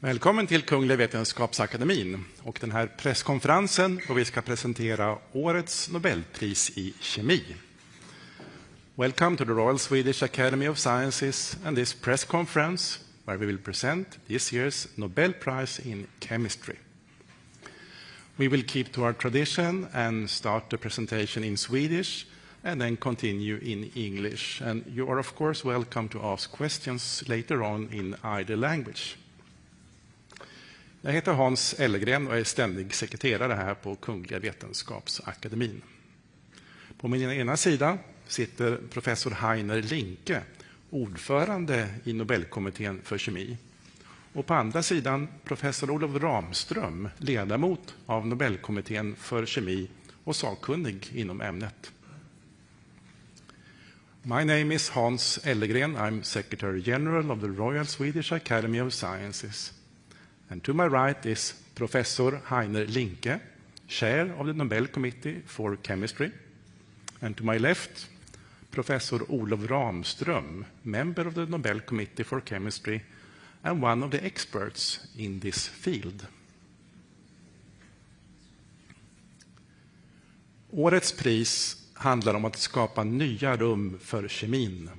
Välkommen till Kungliga Vetenskapsakademin och den här presskonferensen då vi ska presentera årets Nobelpris i kemi. Welcome to the Royal Swedish Academy of Sciences and this press conference where we will present this year's Nobel Prize in Chemistry. We will keep to our tradition and start the presentation in Swedish and then continue in English. And you are of course welcome to ask questions later on in either language. Jag heter Hans Ellegren och är ständig sekreterare här på Kungliga Vetenskapsakademin. På min ena sida sitter professor Heiner Linke, ordförande i Nobelkommittén för kemi. Och på andra sidan professor Olof Ramström, ledamot av Nobelkommittén för kemi och sakkunnig inom ämnet. My name is Hans Ellegren. I'm Secretary General of the Royal Swedish Academy of Sciences. And to my right is Professor Heiner Linke, Chair of the Nobel Committee for Chemistry. And to my left, Professor Olof Ramström, member of the Nobel Committee for Chemistry and one of the experts in this field. Årets pris handlar om att skapa nya rum för kemin.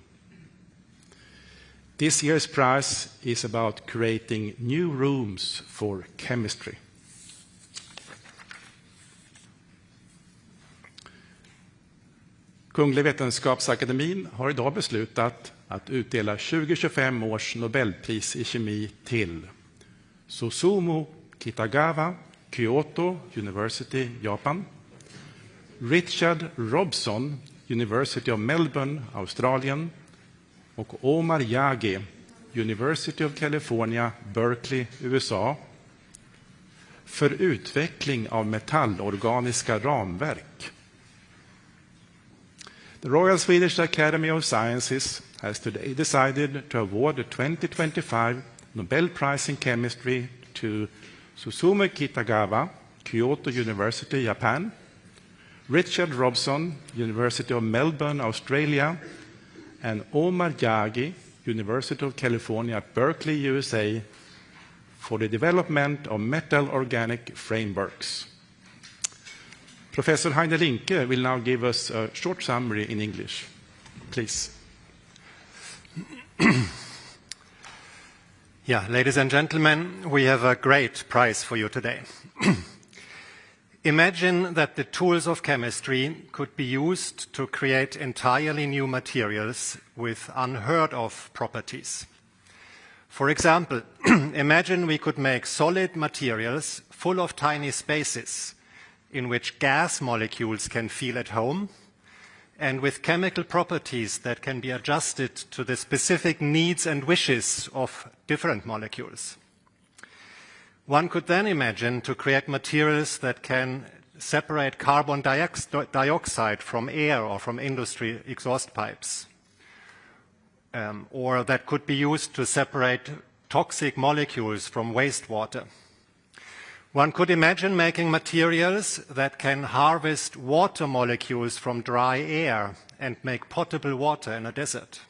This year's prize is about creating new rooms for chemistry. Kungliga Vetenskapsakademin har idag beslutat att utdela 2025 års Nobelpris i kemi till Susumu Kitagawa, Kyoto University, Japan, Richard Robson, University of Melbourne, Australien, och Omar Yagi, University of California, Berkeley, USA, för utveckling av metallorganiska ramverk. The Royal Swedish Academy of Sciences has today decided to award the 2025 Nobel Prize in Chemistry to Susumu Kitagawa, Kyoto University, Japan, Richard Robson, University of Melbourne, Australia, and Omar Yagi, University of California, Berkeley, USA, for the development of metal organic frameworks. Professor Heiner Linke will now give us a short summary in English. Please. Yeah, ladies and gentlemen, we have a great prize for you today. Imagine that the tools of chemistry could be used to create entirely new materials with unheard of properties. For example, imagine we could make solid materials full of tiny spaces in which gas molecules can feel at home and with chemical properties that can be adjusted to the specific needs and wishes of different molecules. One could then imagine to create materials that can separate carbon dioxide from air or from industry exhaust pipes, or that could be used to separate toxic molecules from wastewater. One could imagine making materials that can harvest water molecules from dry air and make potable water in a desert,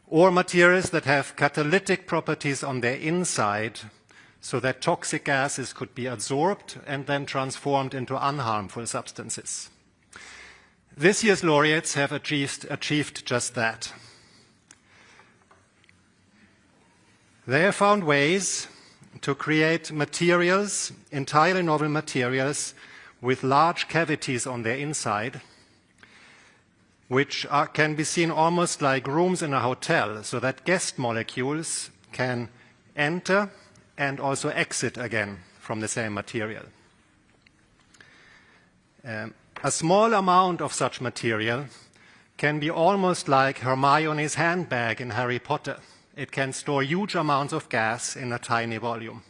or materials that have catalytic properties on their inside so that toxic gases could be absorbed and then transformed into unharmful substances. This year's laureates have achieved just that. They have found ways to create materials, entirely novel materials, with large cavities on their inside, which can be seen almost like rooms in a hotel, so that guest molecules can enter and also exit again from the same material. A small amount of such material can be almost like Hermione's handbag in Harry Potter. It can store huge amounts of gas in a tiny volume.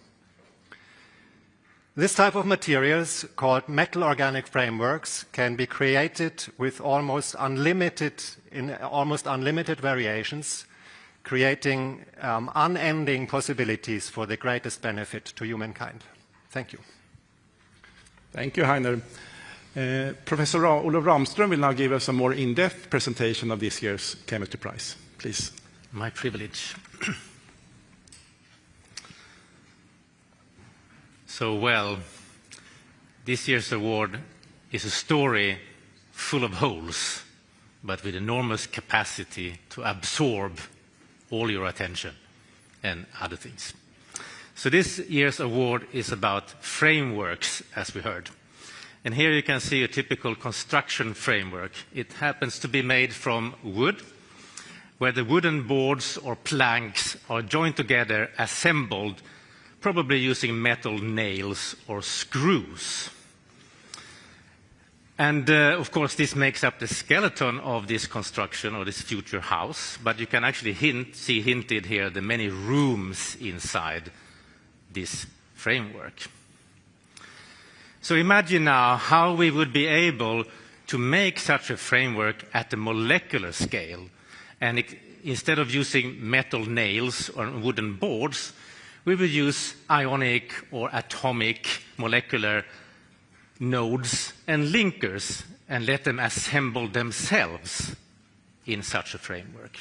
This type of materials, called metal organic frameworks, can be created with almost unlimited variations, creating unending possibilities for the greatest benefit to humankind. Thank you. Thank you, Heiner. Professor Olof Ramström will now give us a more in-depth presentation of this year's Chemistry Prize. Please. My privilege. so well. This year's award is a story full of holes, but with enormous capacity to absorb all your attention and other things. So this year's award is about frameworks, as we heard. And here you can see a typical construction framework. It happens to be made from wood, where the wooden boards or planks are joined together, assembled, probably using metal nails or screws. And of course, this makes up the skeleton of this construction or this future house, but you can actually see hinted here the many rooms inside this framework. So imagine now how we would be able to make such a framework at the molecular scale. And instead of using metal nails or wooden boards, we will use ionic or atomic molecular nodes and linkers and let them assemble themselves in such a framework.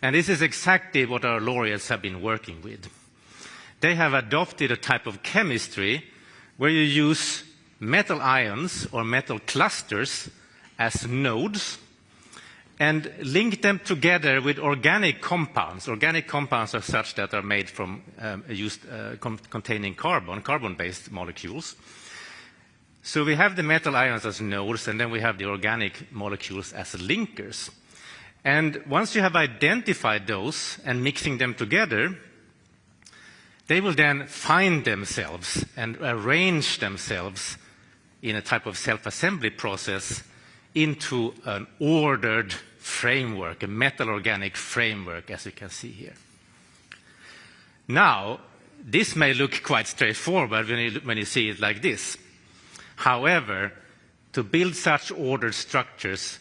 And this is exactly what our laureates have been working with. They have adopted a type of chemistry where you use metal ions or metal clusters as nodes and link them together with organic compounds. Organic compounds are such that are made from containing carbon-based molecules. So we have the metal ions as nodes, and then we have the organic molecules as linkers. And once you have identified those and mixing them together, they will then find themselves and arrange themselves in a type of self-assembly process into an ordered framework, a metal-organic framework, as you can see here. Now, this may look quite straightforward when you see it like this. However, to build such ordered structures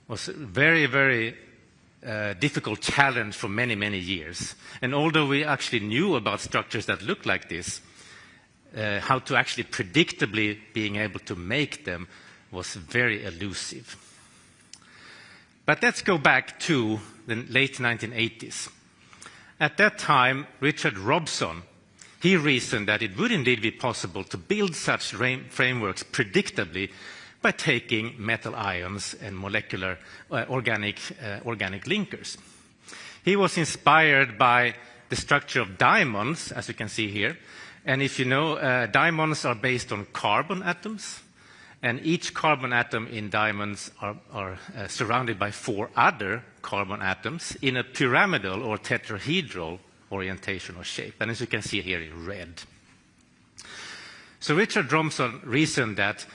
was a very, very difficult challenge for many, many years. And although we actually knew about structures that look like this, how to actually predictably being able to make them was very elusive. But let's go back to the late 1980s. At that time, Richard Robson, he reasoned that it would indeed be possible to build such frameworks predictably by taking metal ions and molecular organic linkers. He was inspired by the structure of diamonds, as you can see here. And if you know, diamonds are based on carbon atoms, and each carbon atom in diamonds are surrounded by 4 other carbon atoms in a pyramidal or tetrahedral orientation or shape. And as you can see here in red. So Richard Robson reasoned that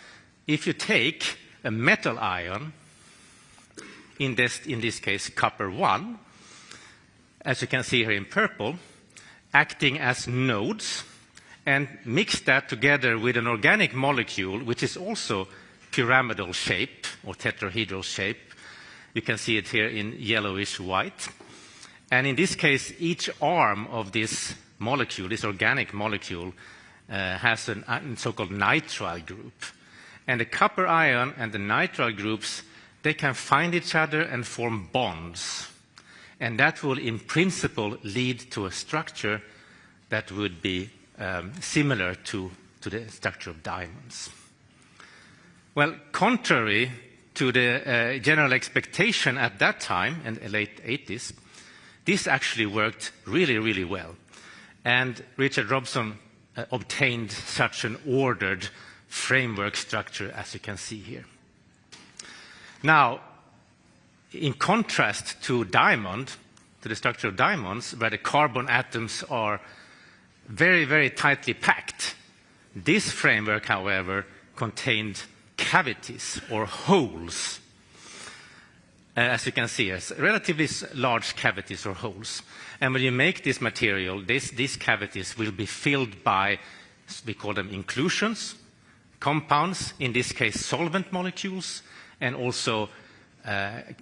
if you take a metal ion, in this case copper 1, as you can see here in purple, acting as nodes, and mix that together with an organic molecule, which is also pyramidal shape or tetrahedral shape. You can see it here in yellowish white. And in this case, each arm of this molecule, this organic molecule, has a so-called nitrile group. And the copper ion and the nitrile groups, they can find each other and form bonds. And that will, in principle, lead to a structure that would be similar to the structure of diamonds. Well, contrary to the general expectation at that time, in the late 80s, this actually worked really, really well. And Richard Robson obtained such an ordered framework structure, as you can see here. Now, in contrast to diamond, to the structure of diamonds, where the carbon atoms are very, very tightly packed, this framework, however, contained cavities or holes. As you can see, it's relatively large cavities or holes. And when you make this material, these cavities will be filled by, we call them inclusions, compounds, in this case solvent molecules, and also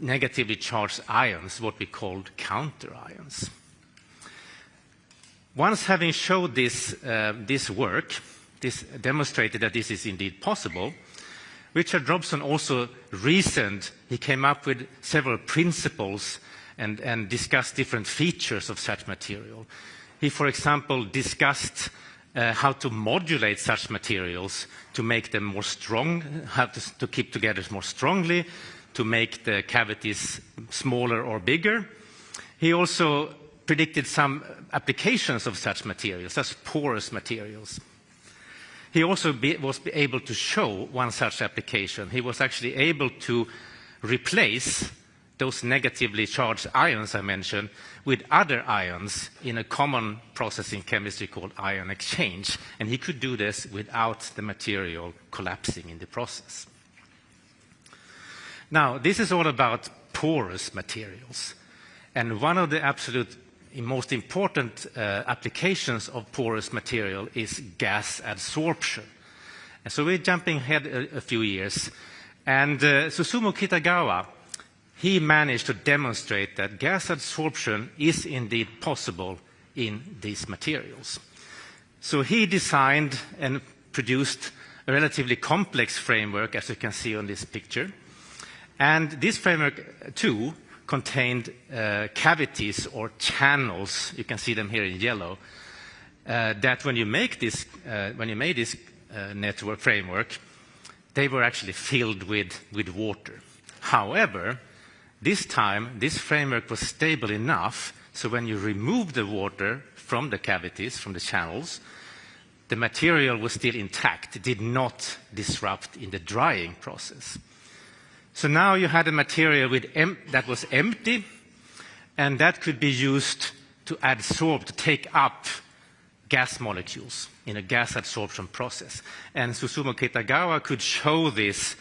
negatively charged ions, what we called counter ions. Once having showed this work, this demonstrated that this is indeed possible, Richard Robson also reasoned, he came up with several principles and discussed different features of such material. He, for example, discussed how to modulate such materials to make them more strong, how to keep together more strongly, to make the cavities smaller or bigger. He also predicted some applications of such materials, such porous materials. He also was able to show one such application. He was actually able to replace those negatively charged ions I mentioned with other ions in a common process in chemistry called ion exchange. And he could do this without the material collapsing in the process. Now, this is all about porous materials. And one of the absolute most important applications of porous material is gas adsorption. And so we're jumping ahead a few years. And Susumu Kitagawa, he managed to demonstrate that gas adsorption is indeed possible in these materials. So he designed and produced a relatively complex framework, as you can see on this picture. And this framework, too, contained cavities or channels, you can see them here in yellow, that when you made this network framework, they were actually filled with water. However, this time, this framework was stable enough, so when you remove the water from the cavities, from the channels, the material was still intact. It did not disrupt in the drying process. So now you had a material that was empty, and that could be used to adsorb, to take up gas molecules in a gas adsorption process. And Susumu Kitagawa could show this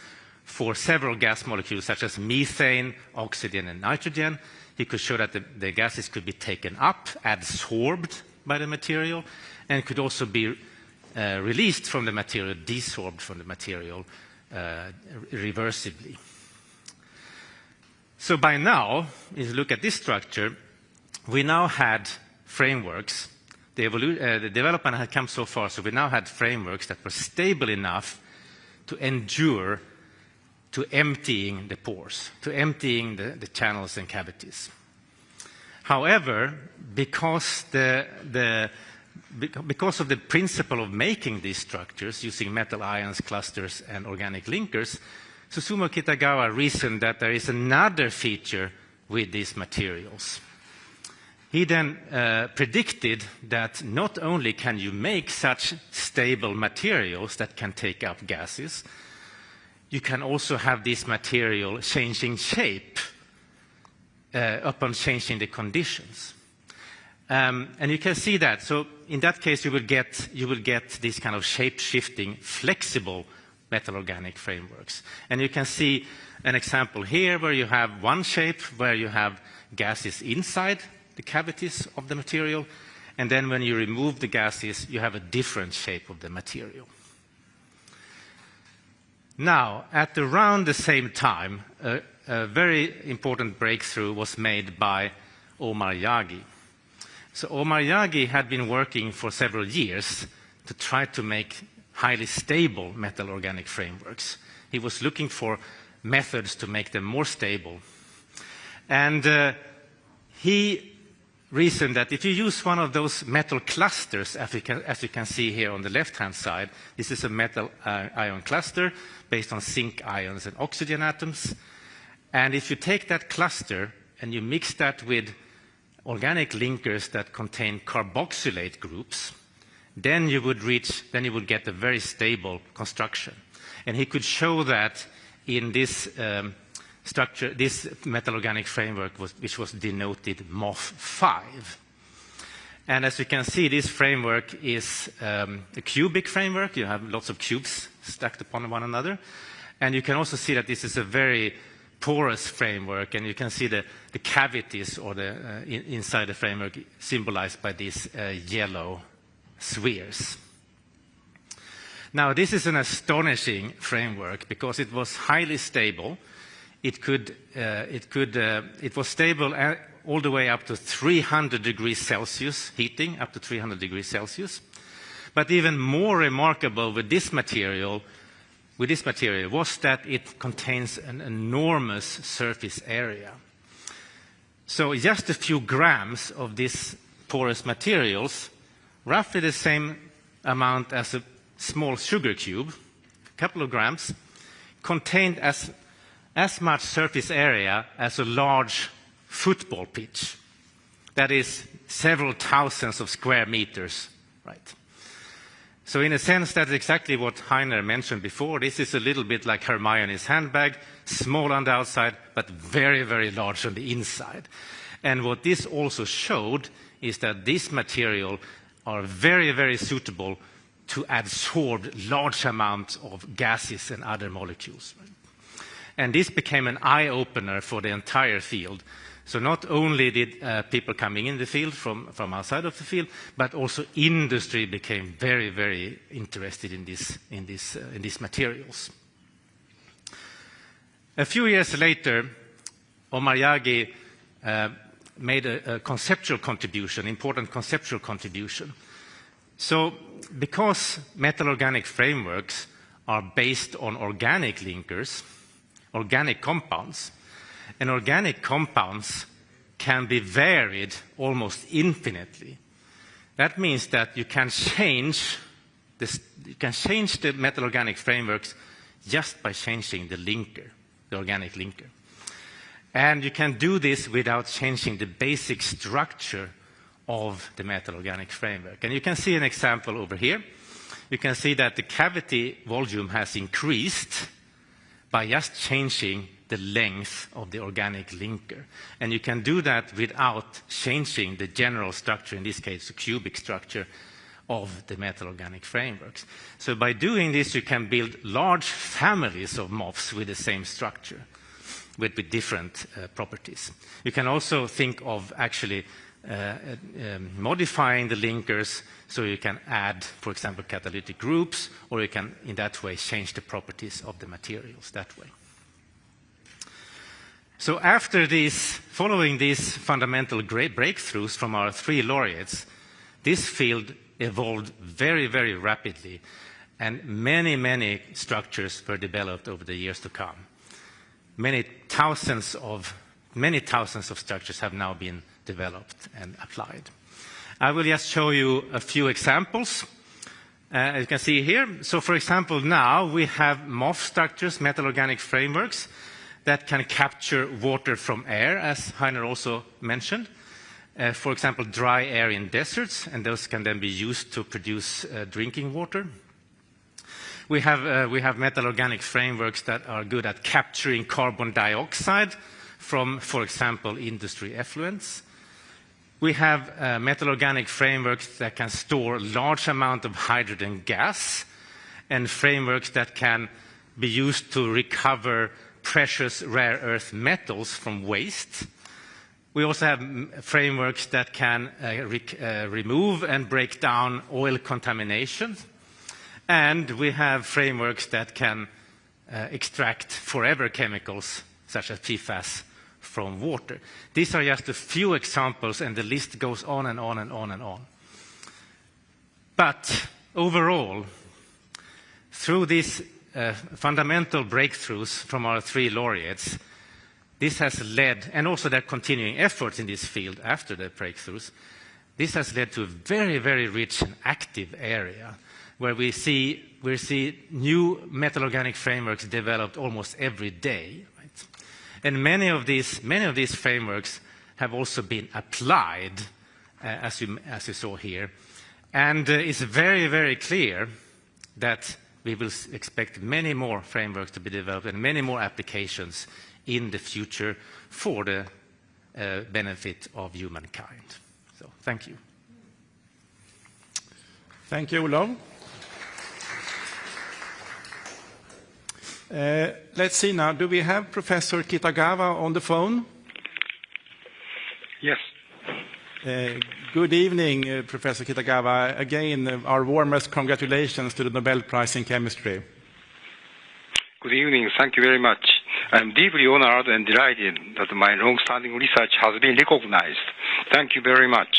for several gas molecules, such as methane, oxygen, and nitrogen. He could show that the gases could be taken up, adsorbed by the material, and could also be released from the material, desorbed from the material reversibly. So by now, if you look at this structure, we now had frameworks. The development had come so far, so we now had frameworks that were stable enough to endure to emptying the pores, to emptying the channels and cavities. However, because of the principle of making these structures using metal ions, clusters, and organic linkers, Susumu Kitagawa reasoned that there is another feature with these materials. He then predicted that not only can you make such stable materials that can take up gases, you can also have this material changing shape upon changing the conditions. And you can see that. So in that case, you will get these kind of shape-shifting, flexible metal-organic frameworks. And you can see an example here where you have one shape where you have gases inside the cavities of the material, and then when you remove the gases, you have a different shape of the material. Now, at around the same time, a very important breakthrough was made by Omar Yagi. So Omar Yagi had been working for several years to try to make highly stable metal-organic frameworks. He was looking for methods to make them more stable. And he reasoned that if you use one of those metal clusters, as you can see here on the left-hand side, this is a metal ion cluster based on zinc ions and oxygen atoms. And if you take that cluster and you mix that with organic linkers that contain carboxylate groups, then you would get a very stable construction. And he could show that in this structure, this metal-organic framework, which was denoted MOF5. And as you can see, this framework is a cubic framework. You have lots of cubes stacked upon one another. And you can also see that this is a very porous framework, and you can see the cavities or the inside the framework symbolized by these yellow spheres. Now, this is an astonishing framework because it was highly stable. It was stable all the way up to 300 degrees Celsius, heating up to 300 degrees Celsius. But even more remarkable with this material was that it contains an enormous surface area. So just a few grams of these porous materials, roughly the same amount as a small sugar cube, a couple of grams, contained as much surface area as a large football pitch. That is several thousands of square meters, right? So in a sense, that's exactly what Heiner mentioned before. This is a little bit like Hermione's handbag, small on the outside, but very, very large on the inside. And what this also showed is that this material are very, very suitable to absorb large amounts of gases and other molecules. Right? And this became an eye-opener for the entire field. So not only did people coming in the field from outside of the field, but also industry became very, very interested in these materials. A few years later, Omar Yagi made a conceptual contribution, important conceptual contribution. So because metal-organic frameworks are based on organic linkers, organic compounds, and organic compounds can be varied almost infinitely. That means that you can change the metal-organic frameworks just by changing the linker, the organic linker. And you can do this without changing the basic structure of the metal-organic framework. And you can see an example over here. You can see that the cavity volume has increased by just changing the length of the organic linker. And you can do that without changing the general structure, in this case, the cubic structure of the metal-organic frameworks. So by doing this, you can build large families of MOFs with the same structure, with different properties. You can also think of actually modifying the linkers so you can add, for example, catalytic groups, or you can, in that way, change the properties of the materials that way. So after following these fundamental great breakthroughs from our 3 laureates, this field evolved very, very rapidly, and many, many structures were developed over the years to come. Many thousands of structures have now been developed and applied. I will just show you a few examples. As you can see here, so for example, now we have MOF structures, metal-organic frameworks, that can capture water from air, as Heiner also mentioned. For example, dry air in deserts, and those can then be used to produce drinking water. We have metal-organic frameworks that are good at capturing carbon dioxide from, for example, industry effluents. We have metal-organic frameworks that can store large amount of hydrogen gas, and frameworks that can be used to recover precious rare earth metals from waste. We also have frameworks that can remove and break down oil contamination. And we have frameworks that can extract forever chemicals, such as PFAS, from water. These are just a few examples, and the list goes on and on and on and on. But overall, through these fundamental breakthroughs from our 3 laureates, this has led, and also their continuing efforts in this field after the breakthroughs, this has led to a very, very rich and active area where we see new metal-organic frameworks developed almost every day. Right? And many of these frameworks have also been applied, as you saw here. And it's very, very clear that we will expect many more frameworks to be developed and many more applications in the future for the benefit of humankind. So, thank you. Thank you, Olof. Let's see now. Do we have Professor Kitagawa on the phone? Yes. Good evening, Professor Kitagawa. Again, our warmest congratulations to the Nobel Prize in Chemistry. Good evening. Thank you very much. I'm deeply honored and delighted that my long-standing research has been recognized. Thank you very much.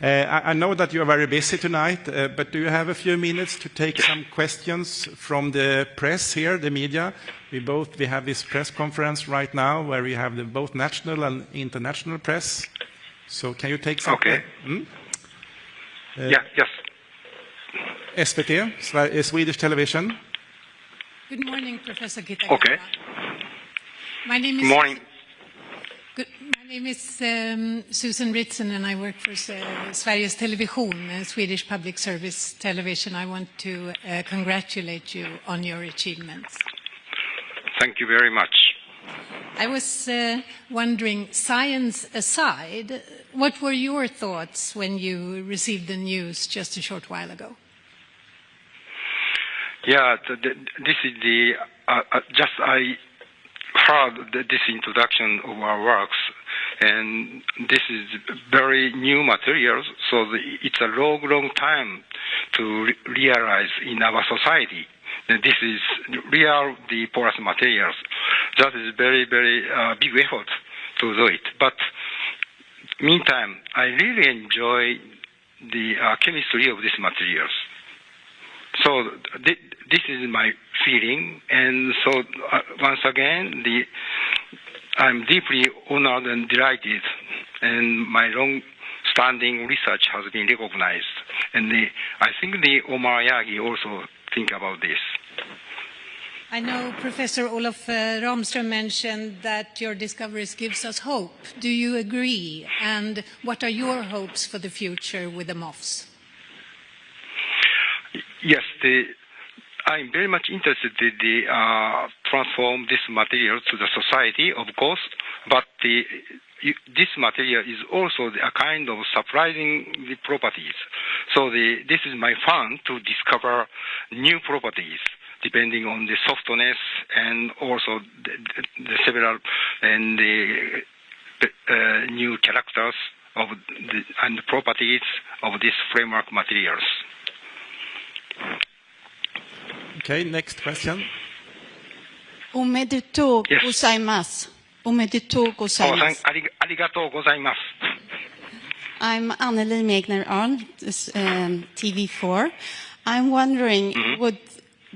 I know that you are very busy tonight, but do you have a few minutes to take some questions from the press here, the media? We have this press conference right now where we have both national and international press. So can you take some? Okay. Yes. SVT, Swedish television. Good morning, Professor Kitagawa. Okay. My name is Good morning. My name is Susan Ritson, and I work for Sveriges Television, Swedish public service television. I want to congratulate you on your achievements. Thank you very much. I was wondering, science aside, what were your thoughts when you received the news just a short while ago? Yeah, this is the just I heard this introduction of our works, and this is very new materials, so it's a long time to realize in our society that this is real, the porous materials. That is very big effort to do it. But meantime, I really enjoy the chemistry of these materials. So this is my feeling, and so once again, I'm deeply honored and delighted, and my long-standing research has been recognized. And I think the Omar Yagi also think about this. I know Professor Olof Ramström mentioned that your discoveries gives us hope. Do you agree? And what are your hopes for the future with the MOFs? Yes, I'm very much interested in transform this material to the society, of course, but this material is also a kind of surprising properties. So this is my fun to discover new properties depending on the softness and also the several and the new characters of and the properties of these framework materials. Okay, next question. Omedetou gozaimasu. Omedetou gozaimasu. Arigatou gozaimasu. I'm Anneli Megner-Arn, TV4. I'm wondering, would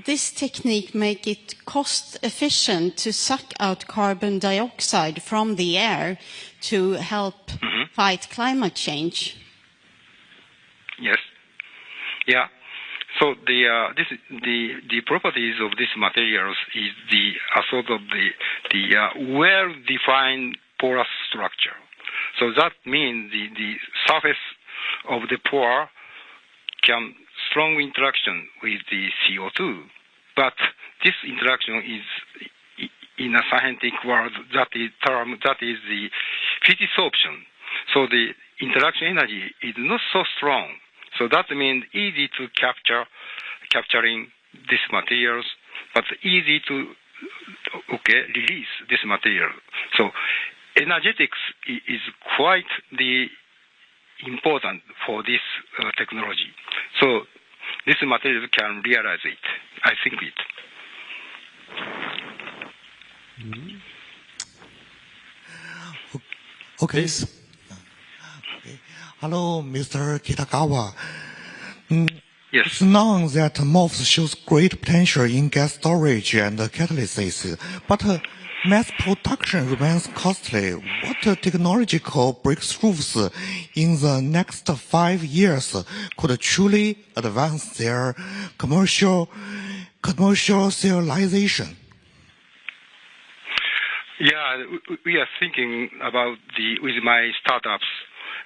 this technique make it cost efficient to suck out carbon dioxide from the air to help fight climate change? Yes. Yeah. So the properties of these materials is the sort of the well-defined porous structure. So that means the surface of the pore can strong interaction with the CO2, but this interaction is in a scientific word that is the physisorption. So the interaction energy is not so strong. So that means easy to capturing these materials, but easy to release this material. So energetics is quite the important for this technology. So this material can realize it. I think it. Okay. Hello, Mr. Kitagawa. Yes. It's known that MOFs shows great potential in gas storage and catalysis, but mass production remains costly. What technological breakthroughs in the next 5 years could truly advance their commercialization? Yeah, we are thinking about with my startups.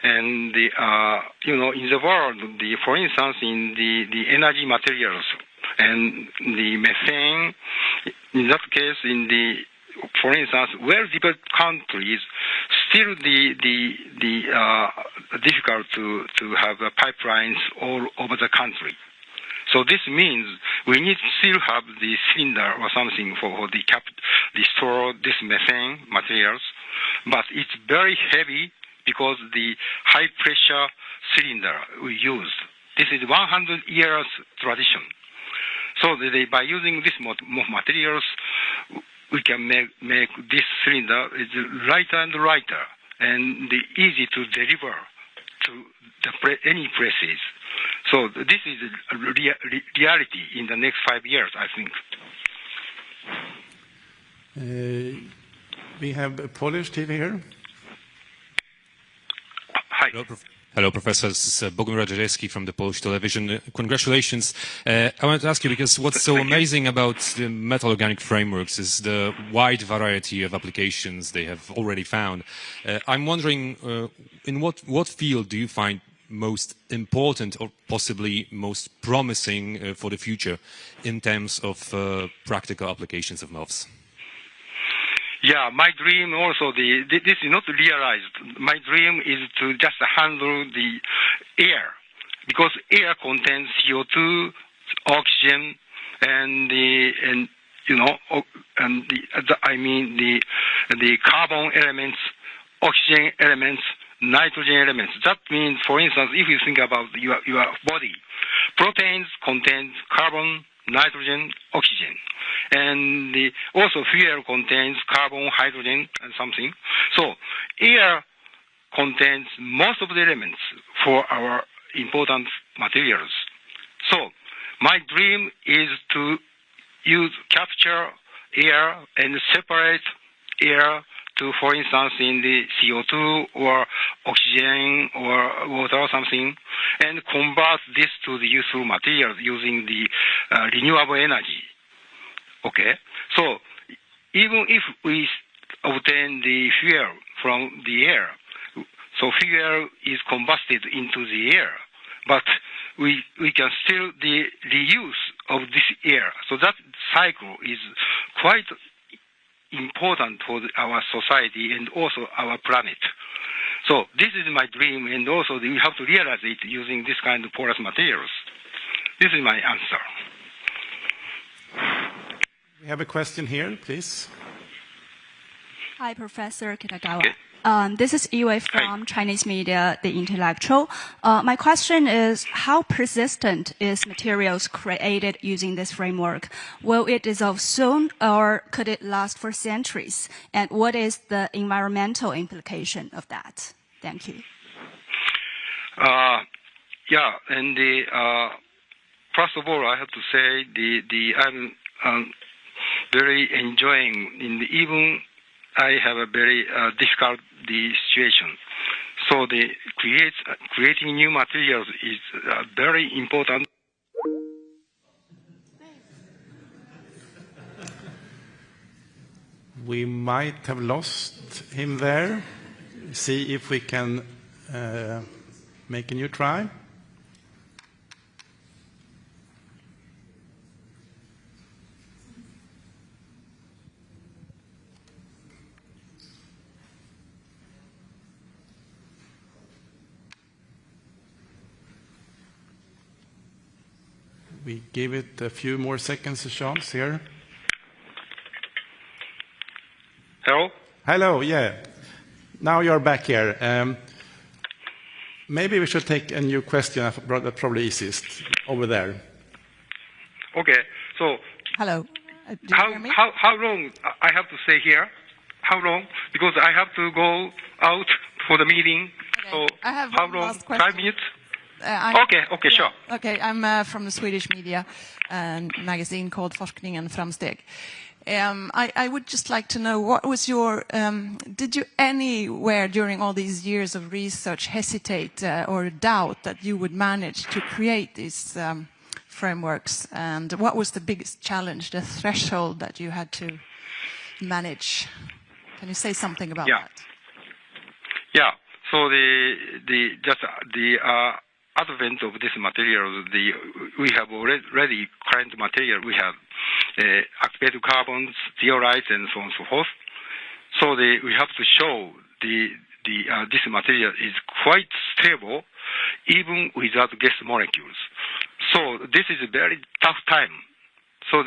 And in the world, for instance, in the energy materials and the methane, in that case, for instance, well-developed countries, still difficult to have pipelines all over the country. So this means we need to still have the cylinder or something for the store this methane materials, but it's very heavy because the high pressure cylinder we use. This is 100 years tradition. So by using these materials, we can make this cylinder is lighter and lighter and easy to deliver to any places. So this is a reality in the next 5 years, I think. We have Polish TV here. Hi. Hello, Professor. This is Bogdan Radziejewski from the Polish television. Congratulations. I wanted to ask you, because what's so amazing about the metal organic frameworks is the wide variety of applications they have already found. I'm wondering, in what field do you find most important or possibly most promising for the future in terms of practical applications of MOFs? Yeah, my dream also, this is not realized. My dream is to just handle the air, because air contains CO2, oxygen, and the carbon elements, oxygen elements, nitrogen elements. That means, for instance, if you think about your body, proteins contain carbon, nitrogen, oxygen. And also fuel contains carbon, hydrogen, and something. So air contains most of the elements for our important materials. So my dream is to capture air and separate air to, for instance, in the CO2 or oxygen or water or something, and convert this to the useful materials using the renewable energy. Okay, so even if we obtain the fuel from the air, so fuel is combusted into the air, but we can still the reuse of this air. So that cycle is quite important for our society and also our planet. So this is my dream, and also we have to realize it using this kind of porous materials. This is my answer. We have a question here, please. Hi, Professor Kitagawa. This is Yue from Chinese media, The Intellectual. My question is, how persistent is materials created using this framework? Will it dissolve soon, or could it last for centuries? And what is the environmental implication of that? Thank you. Yeah, and first of all, I have to say I'm very enjoying, even I have a very difficult situation. So creating new materials is very important. We might have lost him there. See if we can make a new try. We give it a few more seconds a chance here. Hello? Hello, yeah. Now you're back here. Maybe we should take a new question. That's probably easiest. Over there. Okay, so... Hello. Do you hear me? How long I have to stay here? How long? Because I have to go out for the meeting. Okay. So I have how one long? last question. 5 minutes? Okay, sure. Okay, I'm from the Swedish media magazine called Forskningen Framsteg. I would just like to know, what was your, did you anywhere during all these years of research hesitate or doubt that you would manage to create these frameworks? And what was the biggest challenge, the threshold that you had to manage? Can you say something about that? Yeah, so the advent of this material, we have already current material. We have activated carbons, zeolites, and so on and so forth. So we have to show this material is quite stable, even without gas molecules. So this is a very tough time. So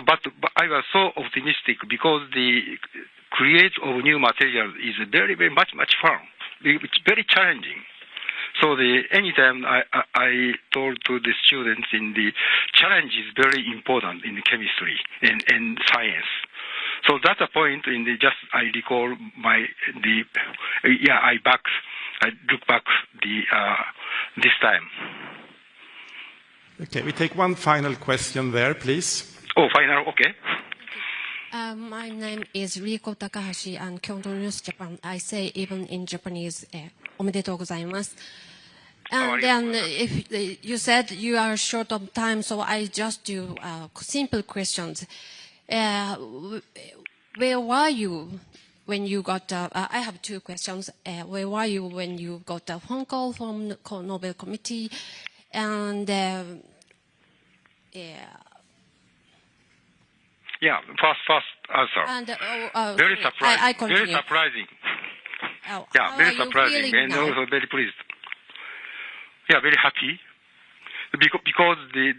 but I was so optimistic because the create of new material is very, very much fun. It's very challenging. So anytime I told to the students in the challenge is very important in the chemistry and science. So that's a point in I recall I look back this time. Okay, we take one final question there, please. Oh, final, okay. My name is Riko Takahashi and Kyoto News Japan. I say even in Japanese, おめでとうございます. And then if you said you are short of time, so I just do simple questions. Where were you when you got, I have two questions. Where were you when you got a phone call from the Nobel Committee? And yeah, first answer. And, very surprising. I continue. Very surprising. Oh, yeah, very surprising and now? Also very pleased. Yeah, very happy. Because the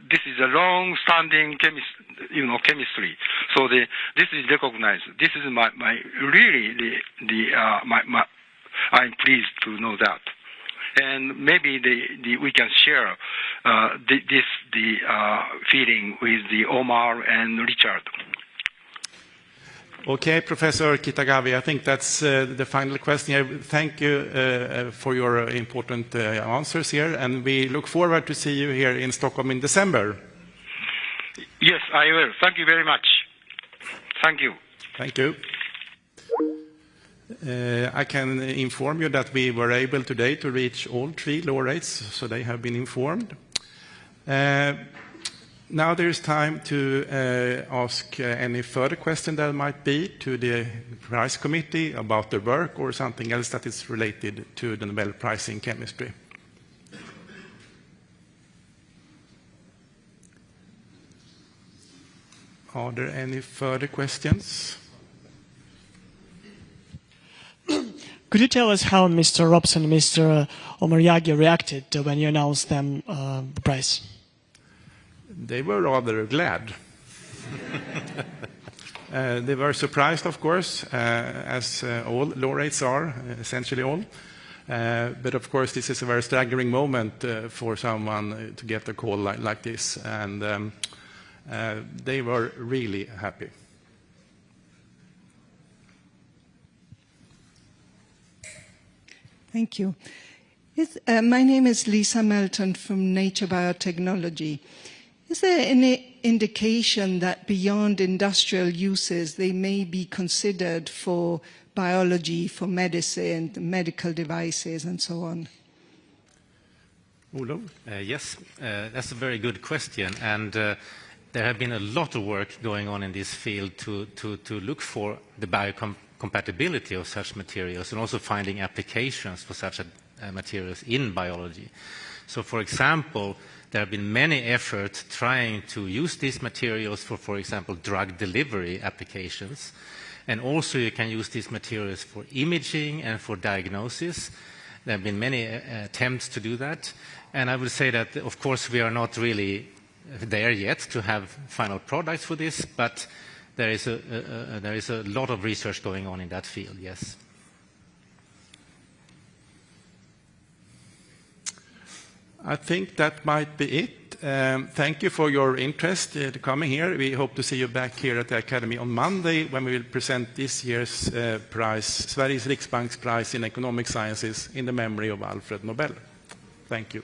this is a long-standing chemistry. So this is recognized. This is my really I'm pleased to know that. And maybe we can share this feeling with the Omar and Richard. Okay, Professor Kitagawa, I think that's the final question. Thank you for your important answers here, and we look forward to see you here in Stockholm in December. Yes, I will. Thank you very much. Thank you. Thank you. I can inform you that we were able today to reach all three laureates, so they have been informed. Now there is time to ask any further question that might be to the prize committee about their work or something else that is related to the Nobel Prize in Chemistry. Are there any further questions? Could you tell us how Mr. Robson and Mr. Omariyagi reacted when you announced them the prize? They were rather glad. They were surprised, of course, as all laureates are, essentially all. But of course, this is a very staggering moment for someone to get a call like this, and they were really happy. Thank you. My name is Lisa Melton from Nature Biotechnology. Is there any indication that beyond industrial uses they may be considered for biology, for medicine, medical devices, and so on? Olof? Yes, that's a very good question. And there have been a lot of work going on in this field to look for the biocompatibility of such materials and also finding applications for such materials in biology. So, for example, there have been many efforts trying to use these materials for example, drug delivery applications. And also you can use these materials for imaging and for diagnosis. There have been many attempts to do that. And I would say that, of course, we are not really there yet to have final products for this, but there is a lot of research going on in that field, yes. I think that might be it. Thank you for your interest coming here. We hope to see you back here at the Academy on Monday when we will present this year's prize, Sveriges Riksbanks Prize in Economic Sciences in the memory of Alfred Nobel. Thank you.